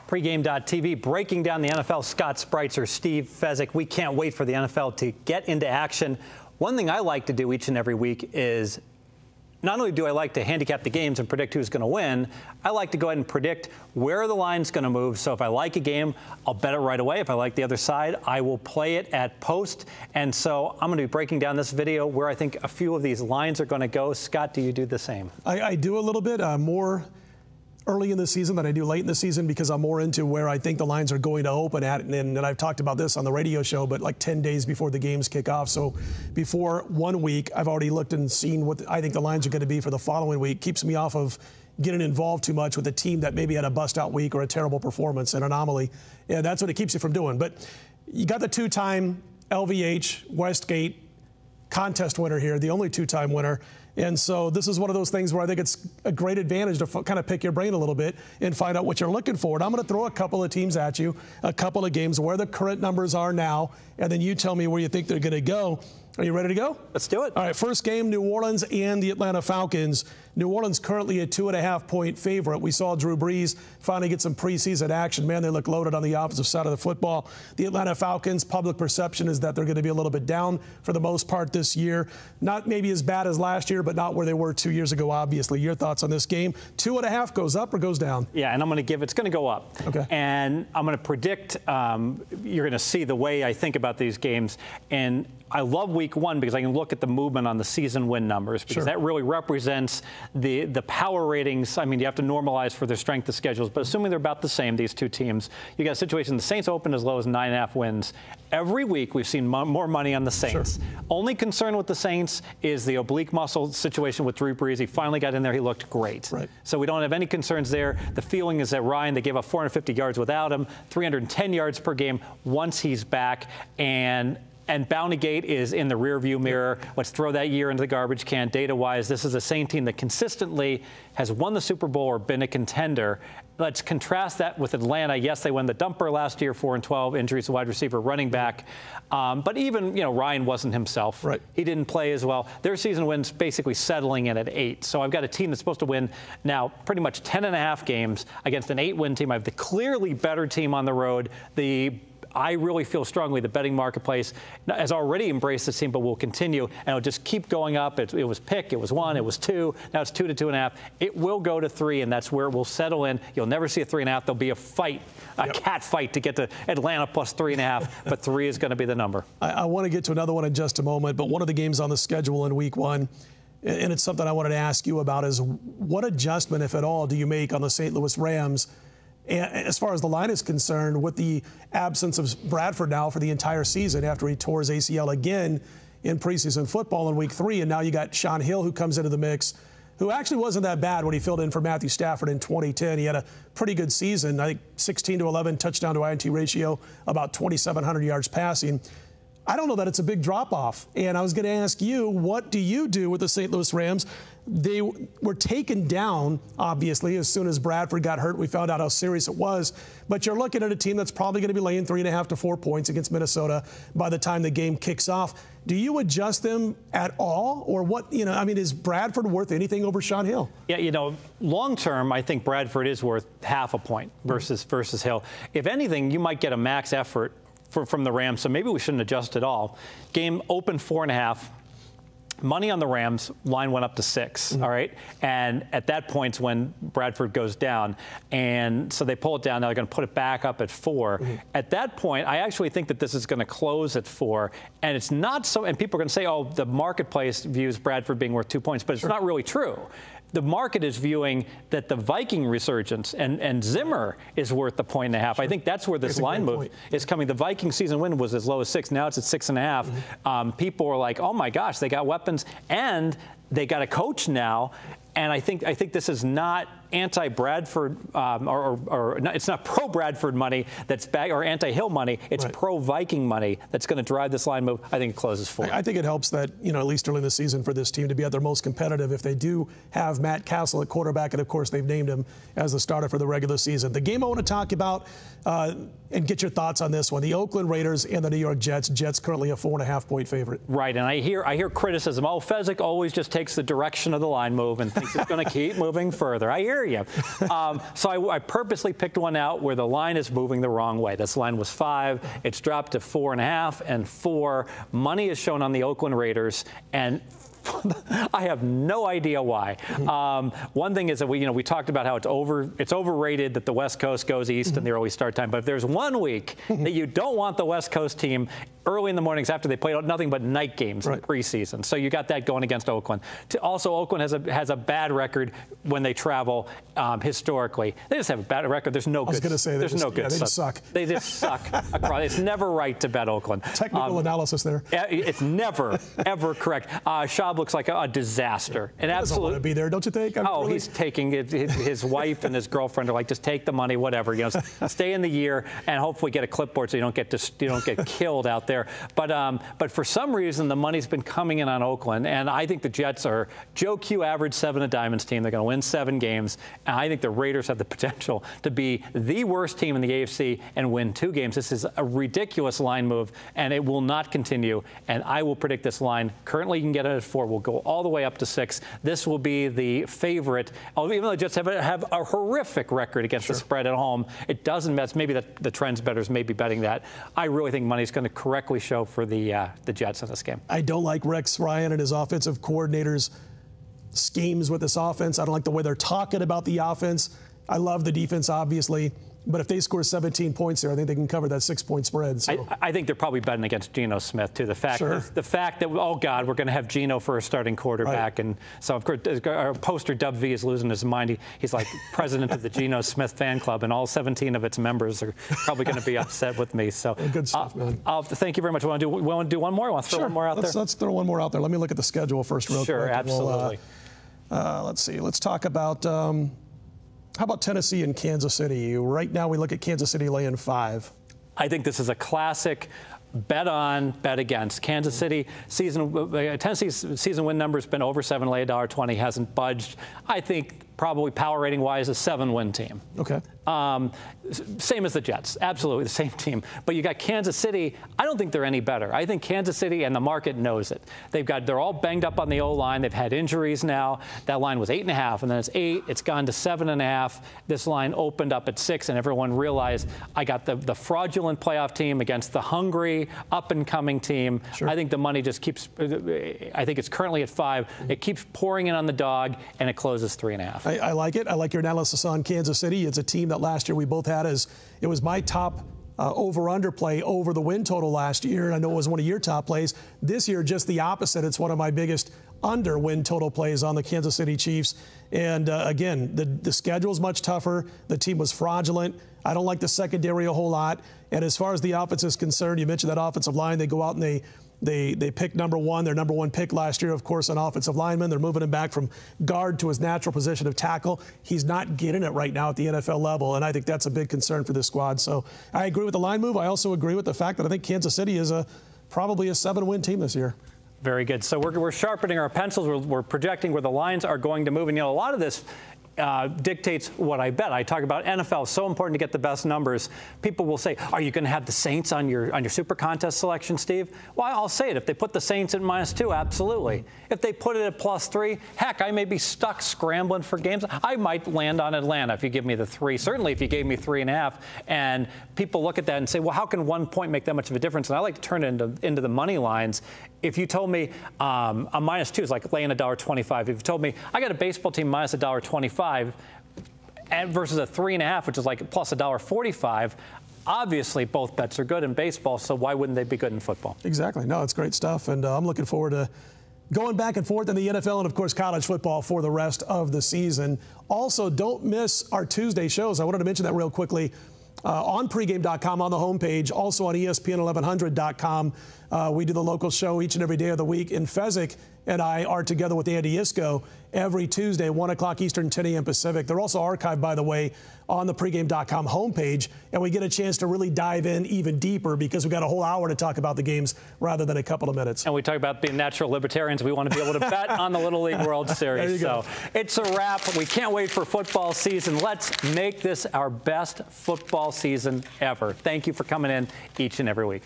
Pregame.tv breaking down the NFL. Scott Spreitzer, Steve Fezzik. We can't wait for the NFL to get into action. One thing I like to do each and every week is not only do I like to handicap the games and predict who's going to win, I like to go ahead and predict where the line's going to move. So if I like a game, I'll bet it right away. If I like the other side, I will play it at post. And so I'm going to be breaking down this video where I think a few of these lines are going to go. Scott, do you do the same? I do a little bit more early in the season than I do late in the season because I'm more into where I think the lines are going to open at. And I've talked about this on the radio show, but like 10 days before the games kick off. So before 1 week, I've already looked and seen what I think the lines are going to be for the following week. Keeps me off of getting involved too much with a team that maybe had a bust-out week or a terrible performance, an anomaly. Yeah, that's what it keeps you from doing. But you got the two-time LVH Westgate contest winner here, the only two-time winner. And so this is one of those things where I think it's a great advantage to kind of pick your brain a little bit and find out what you're looking for. And I'm going to throw a couple of teams at you, a couple of games, where the current numbers are now, and then you tell me where you think they're going to go. Are you ready to go? Let's do it. All right, first game, New Orleans and the Atlanta Falcons. New Orleans currently a 2.5-point favorite. We saw Drew Brees finally get some preseason action. Man, they look loaded on the offensive side of the football. The Atlanta Falcons, public perception is that they're going to be a little bit down for the most part this year. Not maybe as bad as last year, but not where they were 2 years ago, obviously. Your thoughts on this game? 2.5 goes up or goes down? Yeah, and I'm going to give it's going to go up. Okay. And I'm going to predict you're going to see the way I think about these games. And I love week one because I can look at the movement on the season win numbers because that really represents the power ratings. I mean, you have to normalize for their strength of schedules, but assuming they're about the same, these two teams, you got a situation, the Saints open as low as 9.5 wins. Every week we've seen more money on the Saints. Only concern with the Saints is the oblique muscle situation with Drew Brees. He finally got in there. He looked great. So we don't have any concerns there. The feeling is that Ryan, they gave up 450 yards without him, 310 yards per game once he's back, and Bountygate is in the rearview mirror. Let's throw that year into the garbage can. Data-wise, this is a Saint team that consistently has won the Super Bowl or been a contender. Let's contrast that with Atlanta. Yes, they won the dumper last year, 4-12, injuries to wide receiver, running back. But even, Ryan wasn't himself. He didn't play as well. Their season wins basically settling in at 8. So I've got a team that's supposed to win now pretty much 10.5 games against an 8-win team. I have the clearly better team on the road. I really feel strongly the betting marketplace has already embraced this team, but will continue, and it'll just keep going up. It was pick, it was 1, it was 2, now it's 2 to 2.5. It will go to 3, and that's where we'll settle in. You'll never see a 3.5. There'll be a fight, a cat fight to get to Atlanta plus 3.5, but 3 is going to be the number. I want to get to another one in just a moment, but one of the games on the schedule in week 1, and it's something I wanted to ask you about, is what adjustment, if at all, do you make on the St. Louis Rams as far as the line is concerned, with the absence of Bradford now for the entire season after he tore his ACL again in preseason football in week 3, and now you got Shaun Hill who comes into the mix, who actually wasn't that bad when he filled in for Matthew Stafford in 2010. He had a pretty good season, I think 16-11 touchdown to INT ratio, about 2,700 yards passing. I don't know that it's a big drop-off, and I was going to ask you, what do you do with the St. Louis Rams? They were taken down, obviously, as soon as Bradford got hurt. We found out how serious it was. But you're looking at a team that's probably going to be laying 3.5 to 4 points against Minnesota by the time the game kicks off. Do you adjust them at all? Or what, is Bradford worth anything over Shaun Hill? Yeah, long term, I think Bradford is worth half a point versus Hill. If anything, you might get a max effort from the Rams, so maybe we shouldn't adjust at all. Game open 4.5. Money on the Rams, line went up to 6, all right? And at that point's when Bradford goes down. And so they pull it down. Now they're going to put it back up at 4. At that point, I actually think that this is going to close at 4. And it's not so, and people are going to say, oh, the marketplace views Bradford being worth 2 points, but it's not really true. The market is viewing that the Viking resurgence and Zimmer is worth the 1.5. I think that's where this line move is coming. The Viking season win was as low as 6. Now it's at 6.5. People are like, oh my gosh, they got weapons and they got a coach now. And I think this is not anti-Bradford or it's not pro-Bradford money that's back, or anti-Hill money. It's pro-Viking money that's going to drive this line move. I think it closes 4. I think it helps that, at least early in the season for this team to be at their most competitive if they do have Matt Castle at quarterback, and of course they've named him as the starter for the regular season. The game I want to talk about and get your thoughts on this one, the Oakland Raiders and the New York Jets. Jets currently a 4.5-point favorite. Right, and I hear criticism. Oh, Fezzik always just takes the direction of the line move and He's just going to keep moving further. I hear you. So I purposely picked one out where the line is moving the wrong way. This line was 5. It's dropped to 4.5 and 4. Money is shown on the Oakland Raiders, and I have no idea why. One thing is that we talked about how it's overrated that the West Coast goes east in the early start time. But if there's one week that you don't want the West Coast team early in the mornings after they played nothing but night games in preseason, so you got that going against Oakland. Also, Oakland has a bad record when they travel historically. They just have a bad record. There's no good. I was going to say there's no good. Yeah, they just suck. They just suck. It's never right to bet Oakland. Technical analysis there. It's never ever correct. Schaub looks like a disaster. And he doesn't want to be there, don't you think? He's taking it. His wife and his girlfriend are like, just take the money, whatever. Stay in the year and hopefully get a clipboard so you don't get killed out there. But for some reason the money's been coming in on Oakland, and I think the Jets are Joe Q average 7 of diamonds team. They're going to win 7 games, and I think the Raiders have the potential to be the worst team in the AFC and win 2 games. This is a ridiculous line move, and it will not continue. And I will predict this line. Currently, you can get it at 4. We'll go all the way up to 6. This will be the favorite. Even though the Jets have a horrific record against the spread at home, it doesn't matter. Maybe the trends bettors may be betting that. I really think money's going to correctly show for the Jets in this game. I don't like Rex Ryan and his offensive coordinator's schemes with this offense. I don't like the way they're talking about the offense. I love the defense, obviously. But if they score 17 points there, I think they can cover that 6-point spread. So. I think they're probably betting against Geno Smith, too. The fact that, oh, God, we're going to have Geno for a starting quarterback. And so, of course, our poster Dub V is losing his mind. He's like president of the Geno Smith fan club, and all 17 of its members are probably going to be upset with me. So good stuff, man. Thank you very much. We want to do one more? Want to throw one more out there? Let's throw one more out there. Let me look at the schedule first real quick. Sure, absolutely. Let's see. Let's talk about how about Tennessee and Kansas City? Right now we look at Kansas City laying 5. I think this is a classic bet on, bet against. Kansas City Tennessee's season win number has been over 7, lay $1.20, hasn't budged. I think probably power rating wise a 7-win team. Okay. Same as the Jets, absolutely the same team. But you got Kansas City. I don't think they're any better. I think Kansas City, and the market knows it. They're all banged up on the O-line. They've had injuries now. That line was 8.5, and then it's 8. It's gone to 7.5. This line opened up at 6, and everyone realized I got the fraudulent playoff team against the hungry, up-and-coming team. Sure. I think the money just keeps. I think it's currently at 5. It keeps pouring in on the dog, and it closes 3.5. I like it. I like your analysis on Kansas City. It's a team that last year we both had as it was my top over-under play over the win total last year. I know it was one of your top plays. This year, just the opposite. It's one of my biggest under-win total plays on the Kansas City Chiefs. And again, the schedule is much tougher. The team was fraudulent. I don't like the secondary a whole lot. And as far as the offense is concerned, you mentioned that offensive line. They go out and they pick number 1, their number 1 pick last year, of course, an offensive lineman. They're moving him back from guard to his natural position of tackle. He's not getting it right now at the NFL level, and I think that's a big concern for this squad. So I agree with the line move. I also agree with the fact that I think Kansas City is probably a 7-win team this year. Very good. So we're sharpening our pencils. We're projecting where the lines are going to move. And, a lot of this dictates what I bet. I talk about NFL. It's so important to get the best numbers. People will say, are you going to have the Saints on your super contest selection, Steve? Well, I'll say it. If they put the Saints at -2, absolutely. If they put it at +3, heck, I may be stuck scrambling for games. I might land on Atlanta if you give me the 3. Certainly if you gave me 3.5. And people look at that and say, well, how can 1 point make that much of a difference? And I like to turn it into the money lines. If you told me a -2 is like laying $1.25. If you told me I got a baseball team minus $1.25 and versus a 3.5, which is like plus $1.45, obviously both bets are good in baseball, so why wouldn't they be good in football? Exactly. No, it's great stuff, and I'm looking forward to going back and forth in the NFL and, of course, college football for the rest of the season. Also, don't miss our Tuesday shows. I wanted to mention that real quickly. On pregame.com on the homepage, also on ESPN1100.com. We do the local show each and every day of the week, and Fezzik and I are together with Andy Iskoe every Tuesday, 1 o'clock Eastern, 10 a.m. Pacific. They're also archived, by the way, on the pregame.com homepage, and we get a chance to really dive in even deeper because we got a whole hour to talk about the games rather than a couple of minutes. And we talk about being natural libertarians. We want to be able to bet on the Little League World Series. So it's a wrap. We can't wait for football season. Let's make this our best football season ever. Thank you for coming in each and every week.